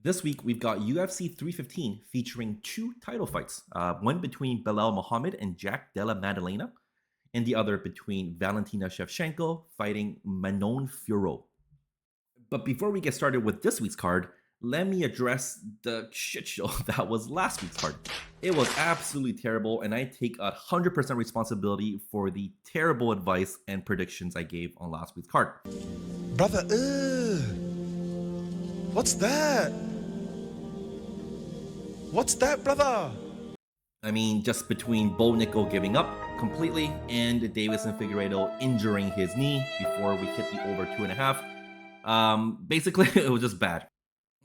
This week, we've got UFC 315 featuring two title fights. One between Belal Muhammad and Della Maddalena, and the other between Valentina Shevchenko fighting Manon Fiorot. But before we get started with this week's card, let me address the shit show that was last week's card. It was absolutely terrible, and I take 100% responsibility for the terrible advice and predictions I gave on last week's card. Brother, what's that? What's that, brother? I mean, just between Bo Nickal giving up completely and Davis and Figueiredo injuring his knee before we hit the over 2.5. Basically, it was just bad.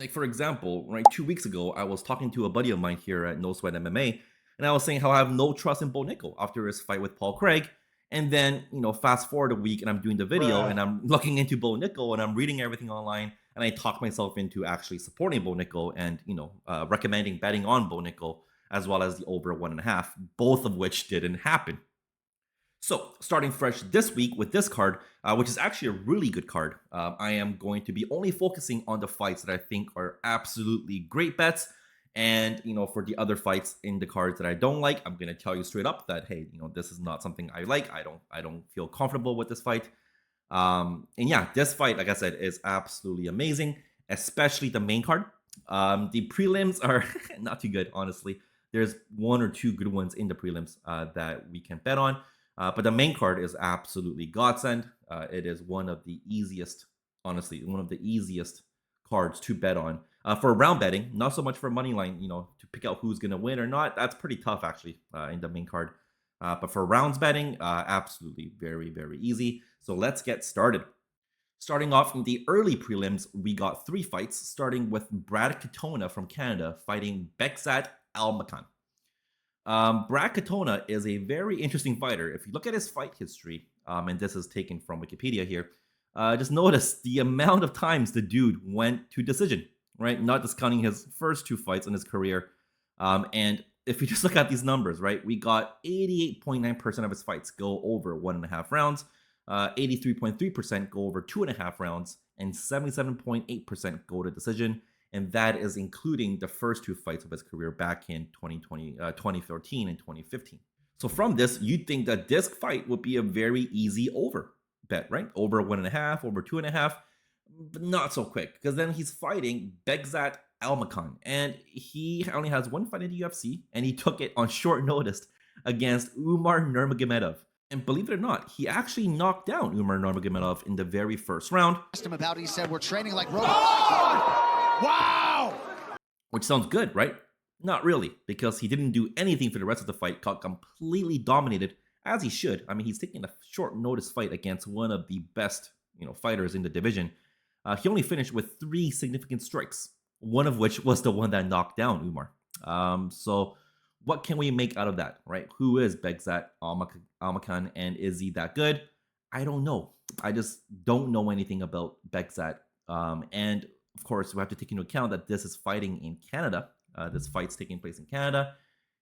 Like, for example, right, 2 weeks ago, I was talking to a buddy of mine here at No Sweat MMA, and I was saying how I have no trust in Bo Nickal after his fight with Paul Craig. And then, fast forward a week and I'm doing the video and I'm looking into Bo Nickal and I'm reading everything online, and I talk myself into actually supporting Bo Nickal and, recommending betting on Bo Nickal as well as the over 1.5, both of which didn't happen. So, starting fresh this week with this card, which is actually a really good card, I am going to be only focusing on the fights that I think are absolutely great bets. And, for the other fights in the cards that I don't like, I'm going to tell you straight up that, hey, this is not something I like. I don't feel comfortable with this fight. And yeah, this fight, like I said, is absolutely amazing, especially the main card. The prelims are not too good, honestly. There's one or two good ones in the prelims that we can bet on. But the main card is absolutely godsend. It is one of the easiest, honestly, one of the easiest cards to bet on. For round betting, not so much for money line, to pick out who's going to win or not. That's pretty tough, actually, in the main card. But for rounds betting, absolutely very, very easy. So let's get started. Starting off in the early prelims, we got three fights, starting with Brad Katona from Canada fighting Bekzat Almakhan. Brad Katona is a very interesting fighter. If you look at his fight history, and this is taken from Wikipedia here, just notice the amount of times the dude went to decision, right? Not discounting his first two fights in his career. And if we just look at these numbers, right, we got 88.9% of his fights go over 1.5 rounds, 83.3% go over 2.5 rounds, and 77.8% go to decision. And that is including the first two fights of his career back in 2013 and 2015. So from this, you'd think that this fight would be a very easy over bet, right? Over 1.5, over 2.5, but not so quick, because then he's fighting Bekzat Almakhan, and he only has one fight in the UFC, and he took it on short notice against Umar Nurmagomedov. And believe it or not, he actually knocked down Umar Nurmagomedov in the very first round. Asked him about, he said, we're training like robots. Oh! Wow! Which sounds good, right? Not really, because he didn't do anything for the rest of the fight, got completely dominated, as he should. I mean, he's taking a short notice fight against one of the best, fighters in the division. He only finished with 3 significant strikes, one of which was the one that knocked down Umar. So what can we make out of that, right? Who is Bekzat Almakhan, and is he that good? I don't know. I just don't know anything about Bekzat. And of course, we have to take into account that this is fighting in Canada. This fight's taking place in Canada.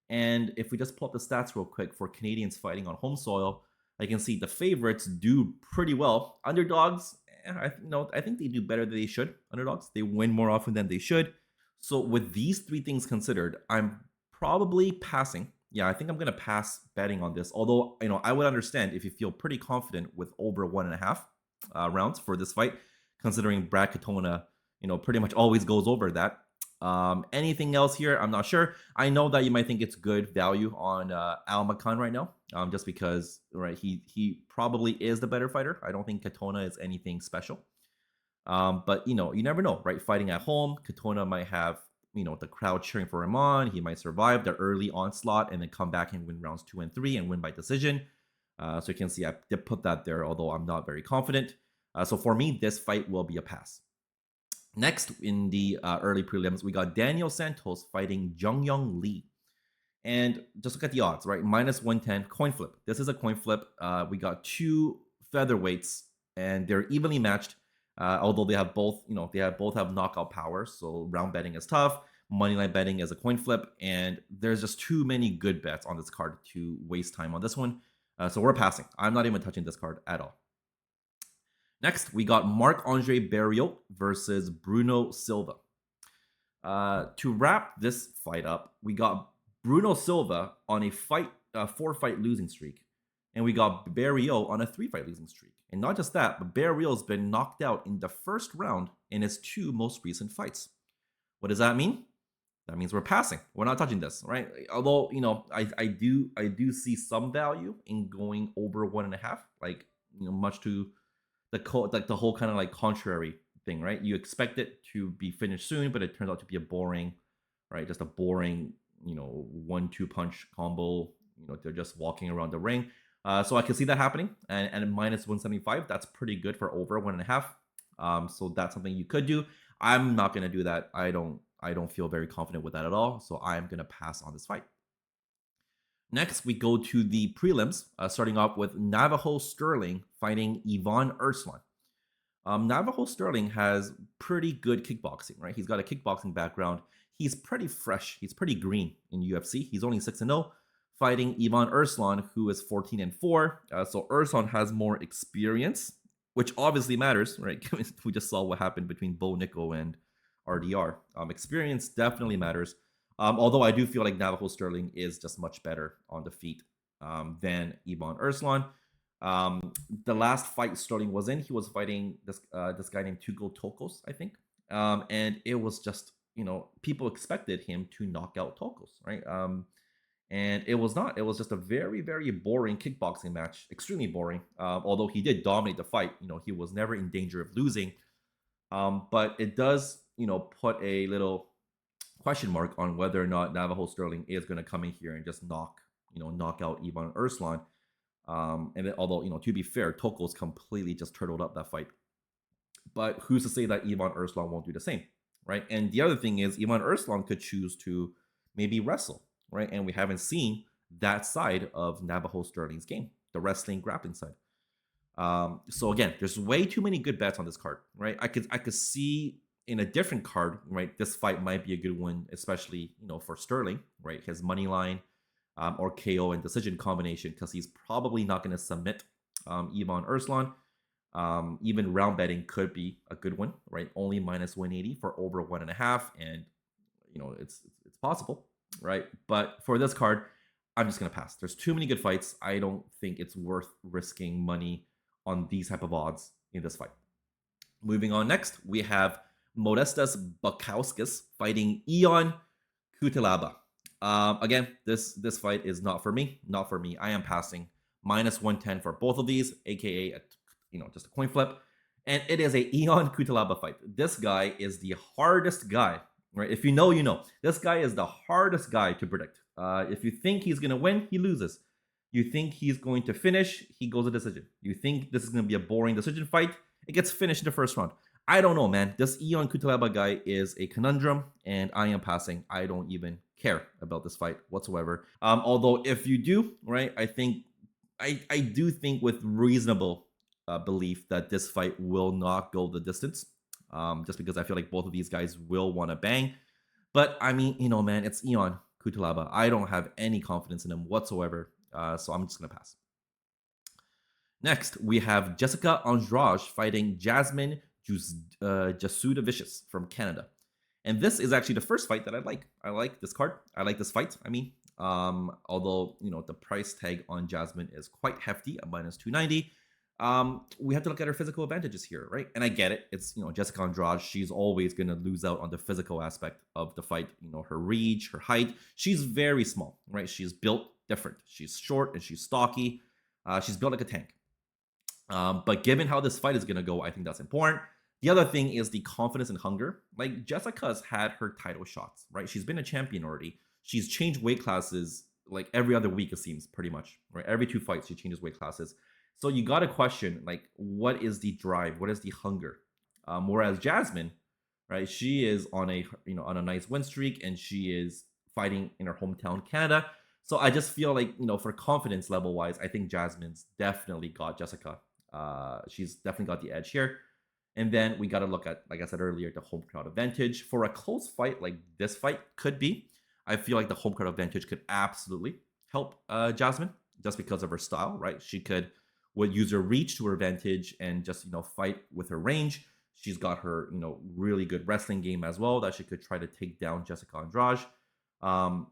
And if we just pull up the stats real quick for Canadians fighting on home soil, I can see the favorites do pretty well. Underdogs, I think they do better than they should. Underdogs, they win more often than they should. So with these three things considered, I'm probably passing. Yeah, I think I'm going to pass betting on this. Although, I would understand if you feel pretty confident with over 1.5 rounds for this fight, considering Brad Katona, pretty much always goes over that. Anything else here? I'm not sure. I know that you might think it's good value on Almakhan right now, just because, right, he probably is the better fighter. I don't think Katona is anything special. But, you never know, right? Fighting at home, Katona might have, the crowd cheering for him on. He might survive the early onslaught and then come back and win rounds 2 and 3 and win by decision. So you can see I did put that there, although I'm not very confident. So for me, this fight will be a pass. Next, in the early prelims, we got Daniel Santos fighting Jungyong Lee. And just look at the odds, right? Minus 110, coin flip. This is a coin flip. We got two featherweights, and they're evenly matched. Although they have both, they both have knockout power. So round betting is tough. Moneyline betting is a coin flip. And there's just too many good bets on this card to waste time on this one. So we're passing. I'm not even touching this card at all. Next, we got Marc-Andre Bariault versus Bruno Silva. To wrap this fight up, we got Bruno Silva on a 4-fight losing streak, and we got Bariault on a 3-fight losing streak. And not just that, but Bariault's been knocked out in the first round in his 2 most recent fights. What does that mean? That means we're passing. We're not touching this, right? Although, I do see some value in going over 1.5, like, much to the whole kind of like contrary thing, right? You expect it to be finished soon, but it turns out to be a boring, right? Just a boring, 1-2 punch combo. They're just walking around the ring. So I can see that happening, and at minus 175, that's pretty good for over 1.5. So that's something you could do. I'm not gonna do that. I don't feel very confident with that at all. So I'm gonna pass on this fight. Next, we go to the prelims, starting off with Navajo Stirling fighting Ivan Erslan. Navajo Stirling has pretty good kickboxing, right? He's got a kickboxing background. He's pretty fresh. He's pretty green in UFC. He's only 6-0, fighting Ivan Erslan, who is 14-4. So Erslan has more experience, which obviously matters, right? We just saw what happened between Bo Nico and RDR. Experience definitely matters. Although I do feel like Navajo Stirling is just much better on the feet than Ivan Erslan. The last fight Sterling was in, he was fighting this guy named Tugo Tokos, I think. And it was just, people expected him to knock out Tokos, right? And it was not. It was just a very, very boring kickboxing match. Extremely boring. Although he did dominate the fight. He was never in danger of losing. But it does, put a little question mark on whether or not Navajo Stirling is going to come in here and just knock out Ivan Erslan. And then, although, to be fair, Tokos completely just turtled up that fight. But who's to say that Ivan Erslan won't do the same, right? And the other thing is Ivan Erslan could choose to maybe wrestle, right? And we haven't seen that side of Navajo Stirling's game, the wrestling grappling side. So again, there's way too many good bets on this card, right? I could see in a different card, right? This fight might be a good one, especially for Stirling, right? His money line. Or KO and decision combination, because he's probably not going to submit Ivan Erslan. Even round betting could be a good one, right? Only minus 180 for over 1.5, and it's possible, right? But for this card, I'm just going to pass. There's too many good fights. I don't think it's worth risking money on these type of odds in this fight. Moving on next, we have Modestas Bukauskas fighting Ion Cutelaba. Again, this fight is not for me. Not for me. I am passing. Minus 110 for both of these, aka just a coin flip. And it is a Ion Cutelaba fight. This guy is the hardest guy, right? If you know, you know. This guy is the hardest guy to predict. If you think he's gonna win, he loses. You think he's going to finish, he goes a decision. You think this is gonna be a boring decision fight, it gets finished in the first round. I don't know, man. This Ion Cutelaba guy is a conundrum, and I am passing. I don't even care about this fight whatsoever. Although if you do, right, I do think with reasonable belief that this fight will not go the distance, just because I feel like both of these guys will want to bang. But I mean, man, it's Ion Cutelaba. I don't have any confidence in him whatsoever, so I'm just gonna pass. Next, we have Jessica Andrade fighting Jasmine Jasudavicius from Canada. And this is actually the first fight that I like. I like this card. I like this fight. Although, the price tag on Jasmine is quite hefty at minus 290. We have to look at her physical advantages here, right? And I get it. It's, Jessica Andrade. She's always going to lose out on the physical aspect of the fight. Her reach, her height. She's very small, right? She's built different. She's short and she's stocky. She's built like a tank. But given how this fight is going to go, I think that's important. The other thing is the confidence and hunger. Like, Jessica's had her title shots, right? She's been a champion already. She's changed weight classes like every other week, it seems, pretty much, right? Every 2 fights, she changes weight classes. So you got to question, like, what is the drive? What is the hunger? Whereas Jasmine, right, she is on a nice win streak, and she is fighting in her hometown, Canada. So I just feel like, for confidence level wise, I think Jasmine's definitely got Jessica. She's definitely got the edge here. And then we got to look at, like I said earlier, the home crowd advantage. For a close fight like this fight could be, I feel like the home crowd advantage could absolutely help Jasmine, just because of her style, right? She would use her reach to her advantage and just, fight with her range. She's got her, really good wrestling game as well that she could try to take down Jessica Andrade. Um,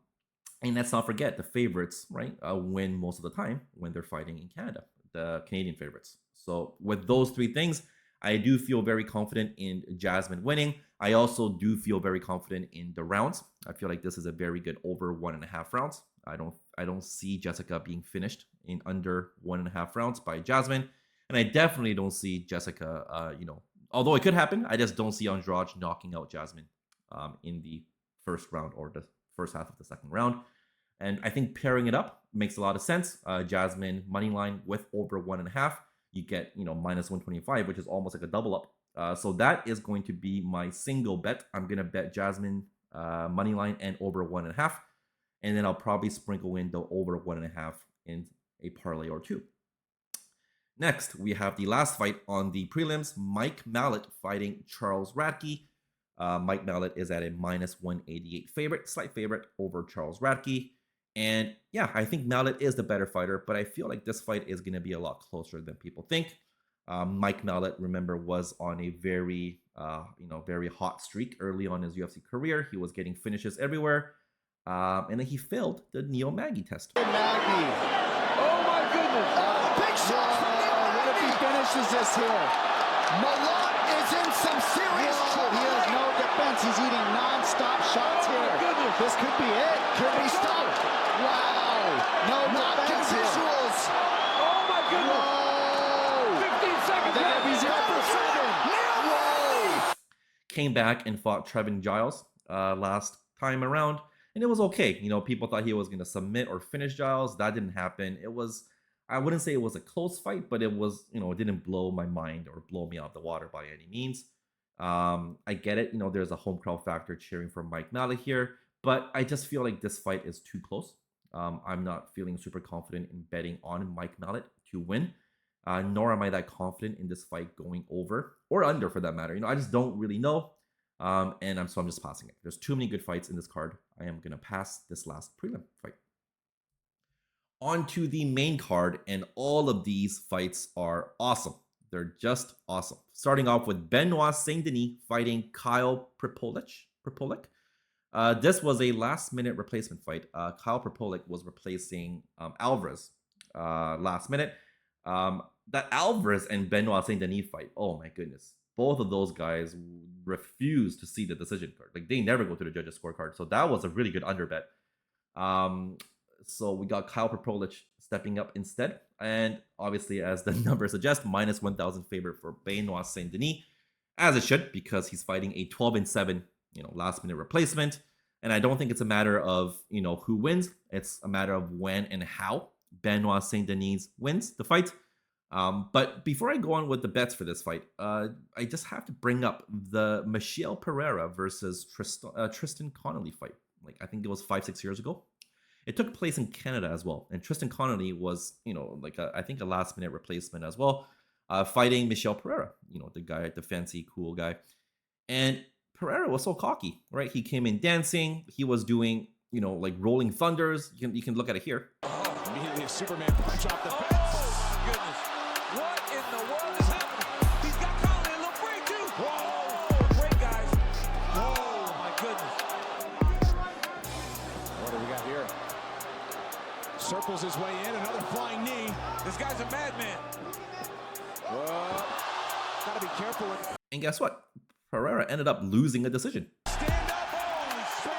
and let's not forget the favorites, right? Win most of the time when they're fighting in Canada, the Canadian favorites. So with those three things, I do feel very confident in Jasmine winning. I also do feel very confident in the rounds. I feel like this is a very good over 1.5 rounds. I don't see Jessica being finished in under 1.5 rounds by Jasmine. And I definitely don't see Jessica, although it could happen, I just don't see Andrade knocking out Jasmine in the first round or the first half of the second round. And I think pairing it up makes a lot of sense. Jasmine money line with over 1.5, you get minus 125, which is almost like a double up. So that is going to be my single bet. I'm gonna bet Jasmine money line and over 1.5, and then I'll probably sprinkle in the over 1.5 in a parlay or two. Next, we have the last fight on the prelims: Mike Malott fighting Charles Radtke. Mike Malott is at a minus 188 favorite, slight favorite over Charles Radtke. And yeah, I think Malott is the better fighter, but I feel like this fight is going to be a lot closer than people think. Mike Malott, remember, was on a very, very hot streak early on in his UFC career. He was getting finishes everywhere, and then he failed the Neo Magny test. Magny. Oh my goodness. Big shot from Neo Magny. What if he finishes this here? Malott is in some serious trouble. He has no defense. He's eating non-stop shots here. Oh, this could be it. Could be stopped. Wow. No defense visuals. Oh my goodness. Whoa. 15 seconds left. He's 0 for 7. Whoa. Came back and fought Trevin Giles last time around, and it was okay. People thought he was going to submit or finish Giles. That didn't happen. I wouldn't say it was a close fight, but it was, it didn't blow my mind or blow me out of the water by any means. I get it. There's a home crowd factor cheering for Mike Malott here, but I just feel like this fight is too close. I'm not feeling super confident in betting on Mike Malott to win, nor am I that confident in this fight going over or under for that matter. I just don't really know. And I'm just passing it. There's too many good fights in this card. I am going to pass this last prelim fight. On to the main card, and all of these fights are awesome. They're just awesome. Starting off with Benoit Saint-Denis fighting Kyle Prepolec. This was a last-minute replacement fight. Kyle Prepolec was replacing Alvarez last minute. That Alvarez and Benoit Saint-Denis fight, oh my goodness. Both of those guys refuse to see the decision card. Like, they never go to the judges' scorecard. So that was a really good under bet. So we got Kyle Prepolec stepping up instead. And obviously, as the number suggests, minus 1,000 favorite for Benoit Saint-Denis, as it should, because he's fighting a 12-7, last-minute replacement. And I don't think it's a matter of, who wins. It's a matter of when and how Benoit Saint-Denis wins the fight. But before I go on with the bets for this fight, I just have to bring up the Michel Pereira versus Tristan Connolly fight. Like, I think it was 5-6 years ago. It took place in Canada as well. And Tristan Connolly was, I think a last-minute replacement as well, fighting Michel Pereira, the guy, the fancy, cool guy. And Pereira was so cocky, right? He came in dancing. He was doing, like rolling thunders. You can look at it here. Oh, immediately a Superman punch off the fence. Oh, my goodness. What in the world is happening? He's got Connolly a little break, too. Whoa. Great, guys. Oh, my goodness. What do we got here? Circles his way in, another flying knee. This guy's a madman. Whoa. Gotta be careful. And guess what? Pereira ended up losing a decision. Stand up, holy shit.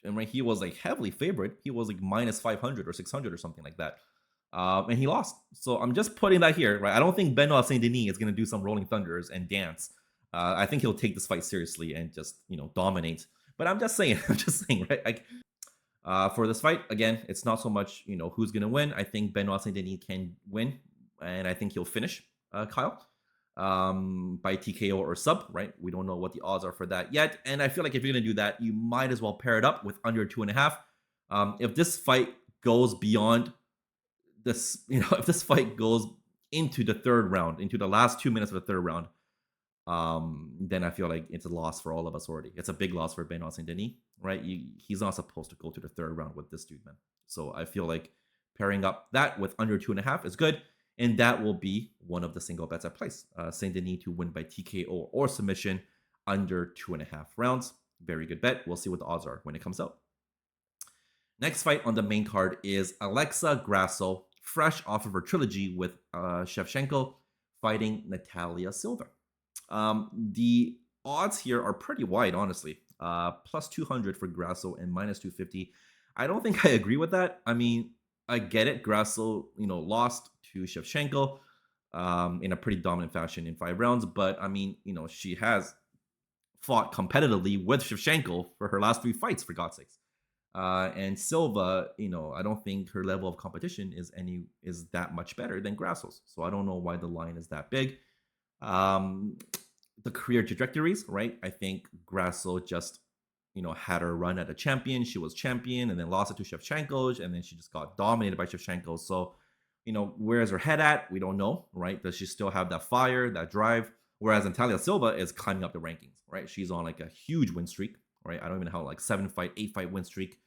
And when he was like heavily favored, he was like minus 500 or 600 or something like that. And he lost. So I'm just putting that here, right? I don't think Benoit Saint-Denis is going to do some rolling thunders and dance. I think he'll take this fight seriously and just, dominate. But I'm just saying, right? For this fight, again, it's not so much, who's going to win. I think Benoit Saint-Denis can win, and I think he'll finish Kyle by TKO or sub, right? We don't know what the odds are for that yet. And I feel like if you're going to do that, you might as well pair it up with under 2.5. If this fight goes beyond this, if this fight goes into the third round, into the last 2 minutes of the third round, then I feel like it's a loss for all of us already. It's a big loss for Benoit Saint-Denis, right? He's not supposed to go to the third round with this dude, man. So I feel like pairing up that with under 2.5 is good. And that will be one of the single bets I place. Saint Denis to win by TKO or submission under 2.5 rounds. Very good bet. We'll see what the odds are when it comes out. Next fight on the main card is Alexa Grasso, fresh off of her trilogy with Shevchenko, fighting Natalia Silva. The odds here are pretty wide, honestly. Plus 200 for Grasso and minus 250. I don't think I agree with that. I mean, I get it. Grasso, lost to Shevchenko in a pretty dominant fashion in 5 rounds. But, I mean, she has fought competitively with Shevchenko for her last 3 fights, for God's sakes. And Silva, I don't think her level of competition is that much better than Grasso's. So I don't know why the line is that big. The career trajectories, right? I think Grasso just, had her run at a champion. She was champion and then lost it to Shevchenko, and then she just got dominated by Shevchenko. So, where is her head at? We don't know, right? Does she still have that fire, that drive? Whereas Natalia Silva is climbing up the rankings, right? She's on like a huge win streak, right? I don't even know how, like 7-fight, 8-fight win streak.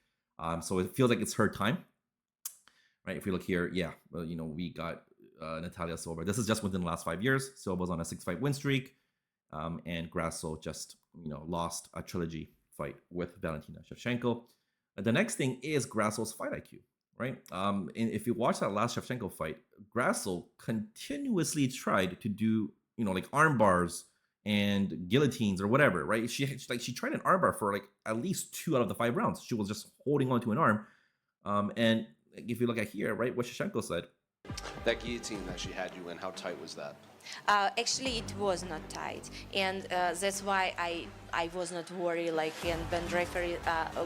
So it feels like it's her time, right? If we look here, yeah, we got Natalia Silva. This is just within the last 5 years. Silva's on a 6-fight win streak, and Grasso just, lost a trilogy fight with Valentina Shevchenko. The next thing is Grasso's fight IQ, right? And if you watch that last Shevchenko fight, Grasso continuously tried to do, like arm bars and guillotines or whatever, right? She tried an armbar for like at least 2 out of the 5 rounds. She was just holding on to an arm. And if you look at here, right, what Shevchenko said. That guillotine that she had you in, how tight was that? Actually, it was not tight, and that's why I was not worried. Like, and when referee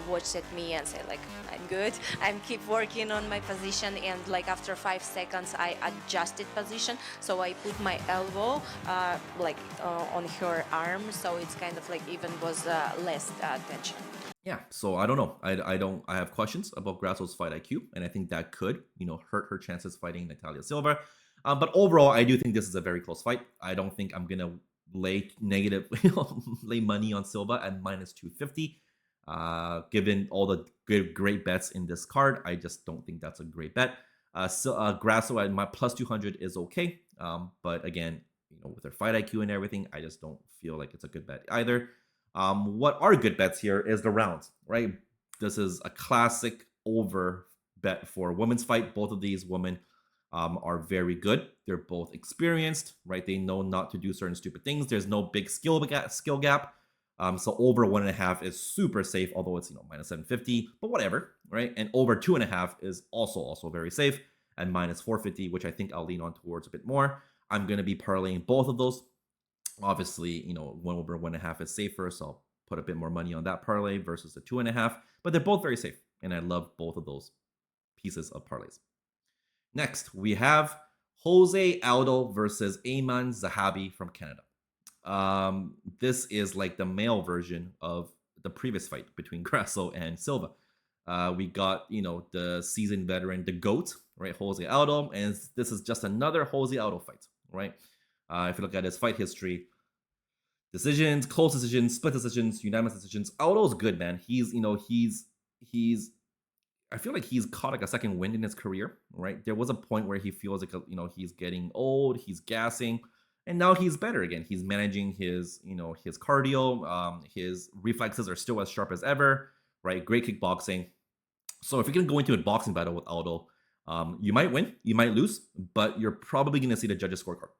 watched at me and said, like, I'm good, I'm keep working on my position, and like after 5 seconds, I adjusted position, so I put my elbow on her arm, so it's kind of like even was less tension. Yeah, so I don't know. I have questions about Grasso's fight IQ, and I think that could, hurt her chances fighting Natalia Silva. But overall, I do think this is a very close fight. I don't think I'm gonna lay lay money on Silva at minus 250. Given all the great bets in this card, I just don't think that's a great bet. Grasso at my plus 200 is okay. But again, with her fight IQ and everything, I just don't feel like it's a good bet either. What are good bets here is the rounds, right? This is a classic over bet for a women's fight. Both of these women are very good. They're both experienced, right? They know not to do certain stupid things. There's no big skill gap. So over 1.5 is super safe, although it's minus 750, but whatever, right? And over 2.5 is also very safe, and minus 450, which I think I'll lean on towards a bit more. I'm gonna be parlaying both of those. Obviously, 1 over 1.5 is safer, so I'll put a bit more money on that parlay versus the 2.5. But they're both very safe, and I love both of those pieces of parlays. Next, we have Jose Aldo versus Ayman Zahabi from Canada. This is like the male version of the previous fight between Grasso and Silva. We got, the seasoned veteran, the GOAT, right, Jose Aldo, and this is just another Jose Aldo fight, right? If you look at his fight history, decisions, close decisions, split decisions, unanimous decisions. Aldo's good, man. He's I feel like he's caught like a second wind in his career, right? There was a point where he feels like, he's getting old, he's gassing, and now he's better again. He's managing his, his cardio. His reflexes are still as sharp as ever, right? Great kickboxing. So if you're going to go into a boxing battle with Aldo, you might win, you might lose, but you're probably going to see the judges' scorecard,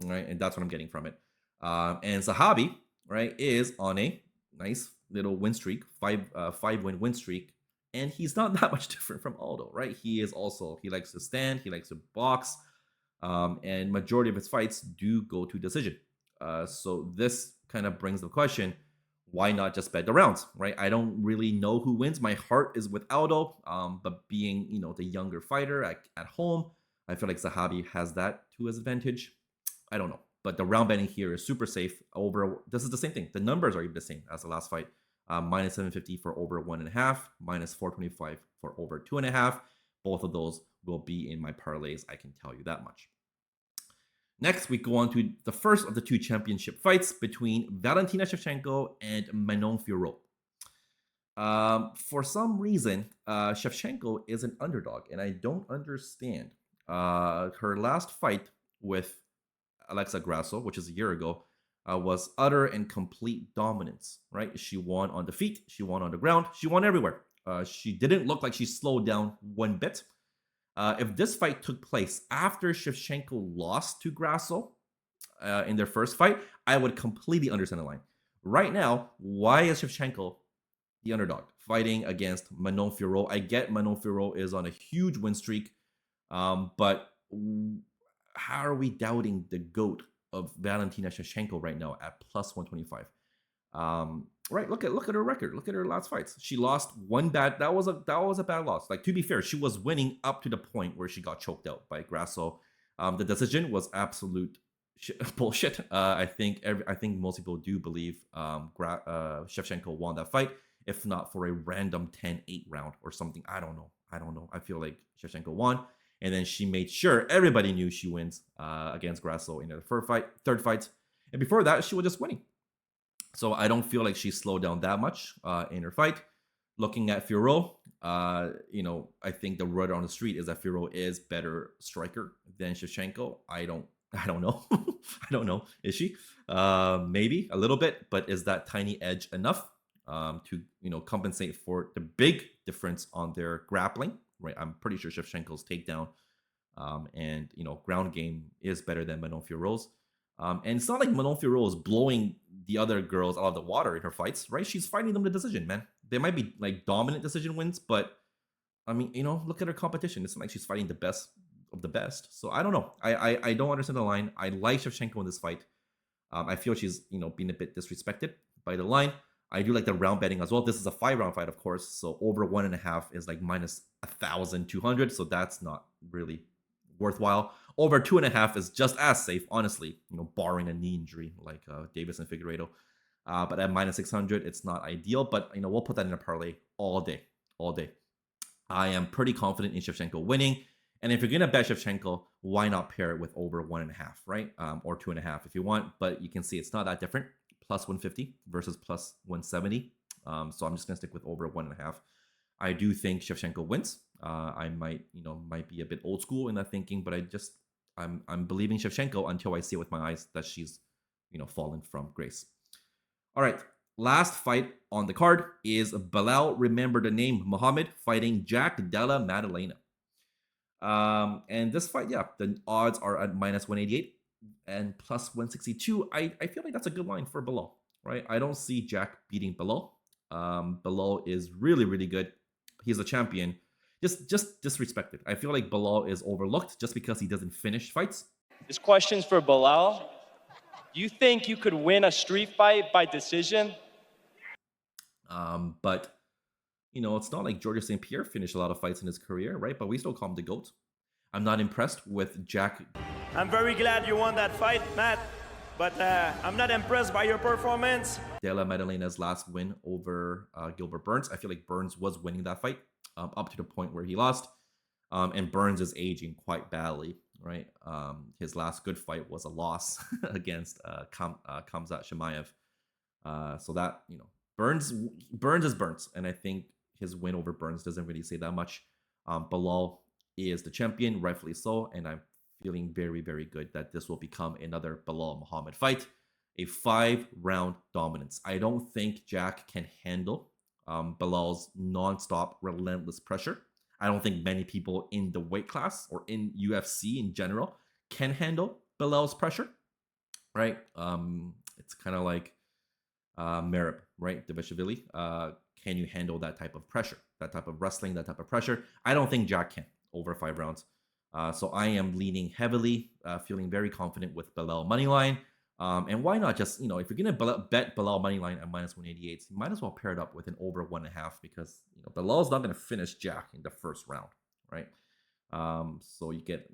right? And that's what I'm getting from it. And Zahabi, right, is on a nice little win streak, 5-win win streak. And he's not that much different from Aldo, right? He likes to stand, he likes to box, and majority of his fights do go to decision. So this kind of brings the question, why not just bet the rounds, right? I don't really know who wins. My heart is with Aldo, but being, the younger fighter at home, I feel like Zahabi has that to his advantage. I don't know. But the round betting here is super safe. This is the same thing. The numbers are even the same as the last fight. Minus 750 for over 1.5, minus 425 for over 2.5. Both of those will be in my parlays, I can tell you that much. Next, we go on to the first of the 2 championship fights between Valentina Shevchenko and Manon Fiorot. For some reason, Shevchenko is an underdog, and I don't understand. Her last fight with Alexa Grasso, which is a year ago, was utter and complete dominance, right? She won on the feet, she won on the ground, she won everywhere. She didn't look like she slowed down one bit. If this fight took place after Shevchenko lost to Grasso in their first fight, I would completely understand the line. Right now, why is Shevchenko the underdog fighting against Manon Fiorot? I get Manon Fiorot is on a huge win streak, but how are we doubting the GOAT of Valentina Shevchenko right now at plus 125? Right, look at her record. Look at her last fights. She lost one bad. That was a bad loss. Like, to be fair, she was winning up to the point where she got choked out by Grasso. The decision was absolute bullshit. I think most people do believe Shevchenko won that fight, if not for a random 10-8 round or something. I don't know. I feel like Shevchenko won, and then she made sure everybody knew she wins against Grasso in the third fight, and before that she was just winning. So I don't feel like she slowed down that much in her fight. Looking at Fiorot, I think the word on the street is that Fiorot is better striker than Shevchenko. I don't know. I don't know. Is she? Maybe a little bit, but is that tiny edge enough to compensate for the big difference on their grappling? Right. I'm pretty sure Shevchenko's takedown and ground game is better than Manon Fiorot's. And it's not like Manon Fiorot is blowing the other girls out of the water in her fights, right? She's fighting them to decision, man. They might be like dominant decision wins, but I mean, look at her competition. It's not like she's fighting the best of the best. So I don't know. I don't understand the line. I like Shevchenko in this fight. I feel she's being a bit disrespected by the line. I do like the round betting as well. This is a 5-round fight, of course. So over 1.5 is like minus 1,200. So that's not really worthwhile. Over 2.5 is just as safe, honestly, barring a knee injury like Davis and Figueiredo. But at minus 600, it's not ideal. But we'll put that in a parlay all day. I am pretty confident in Shevchenko winning. And if you're gonna bet Shevchenko, why not pair it with over 1.5, right? Or 2.5 if you want. But you can see it's not that different. Plus 150 versus plus 170. So I'm just gonna stick with over 1.5. I do think Shevchenko wins. I might be a bit old school in that thinking, but I'm believing Shevchenko until I see it with my eyes that she's fallen from grace. All right, last fight on the card is Belal, remember the name, Muhammad, fighting Jack Della Maddalena. And this fight, the odds are at minus 188 and plus 162. I feel like that's a good line for Belal, right? I don't see Jack beating Belal. Belal is really, really good. He's a champion. Just disrespected. I feel like Belal is overlooked just because he doesn't finish fights. This question's for Belal. Do you think you could win a street fight by decision? But it's not like Georges St. Pierre finished a lot of fights in his career, right? But we still call him the GOAT. I'm not impressed with Jack. I'm very glad you won that fight, Matt, but I'm not impressed by your performance. Della Maddalena's last win over Gilbert Burns. I feel like Burns was winning that fight up to the point where he lost. And Burns is aging quite badly, right? His last good fight was a loss against Khamzat Chimaev. So that, Burns is Burns. And I think his win over Burns doesn't really say that much. Belal is the champion, rightfully so. And I'm feeling very, very good that this will become another Belal Muhammad fight. A 5-round dominance. I don't think Jack can handle Belal's non-stop, relentless pressure. I don't think many people in the weight class or in UFC in general can handle Belal's pressure, right? It's kind of like Merab, right? Dvalishvili. Can you handle that type of pressure, that type of wrestling, that type of pressure? I don't think Jack can over 5 rounds. So I am leaning heavily, feeling very confident with Belal moneyline. And why not just, if you're going to bet Belal moneyline at minus 188, you might as well pair it up with an over 1.5 because, Belal's not going to finish Jack in the first round, right? So you get,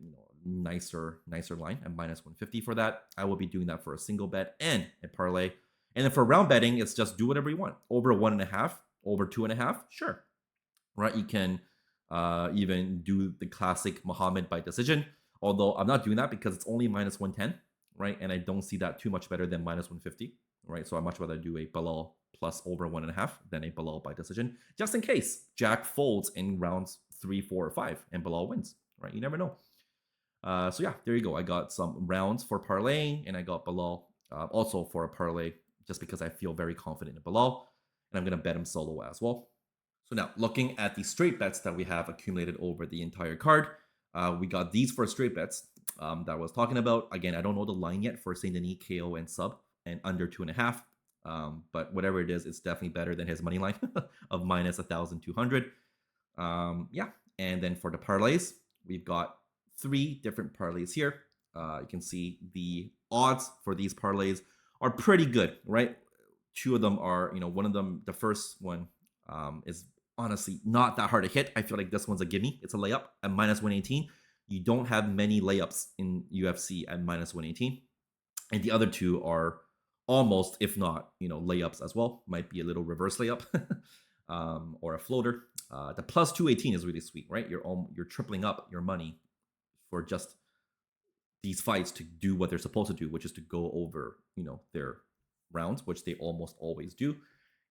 nicer line at minus 150 for that. I will be doing that for a single bet and a parlay. And then for round betting, it's just do whatever you want. Over 1.5, over 2.5, sure. Right? You can even do the classic Muhammad by decision. Although I'm not doing that because it's only minus 110. Right, and I don't see that too much better than minus 150, right? So I'd much rather do a Belal plus over 1.5, then a Belal by decision, just in case Jack folds in rounds 3, 4, or 5 and Belal wins, right? You never know. So yeah, there you go. I got some rounds for parlaying, and I got Belal also for a parlay, just because I feel very confident in Belal, and I'm going to bet him solo as well. So now, looking at the straight bets that we have accumulated over the entire card, we got these for straight bets that I was talking about. Again, I don't know the line yet for Saint Denis, KO, and sub, and under 2.5. But whatever it is, it's definitely better than his money line of minus 1,200. Yeah, and then for the parlays, we've got 3 different parlays here. You can see the odds for these parlays are pretty good, right? 2 of them are, one of them, the first one is honestly not that hard to hit. I feel like this one's a gimme. It's a layup at minus 118. You don't have many layups in UFC at minus 118. And the other 2 are almost, if not, layups as well. Might be a little reverse layup or a floater. The plus 218 is really sweet, right? You're tripling up your money for just these fights to do what they're supposed to do, which is to go over, their rounds, which they almost always do.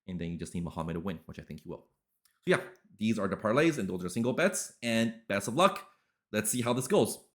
And then you just need Muhammad to win, which I think he will. So yeah, these are the parlays, and those are single bets. And best of luck. Let's see how this goes.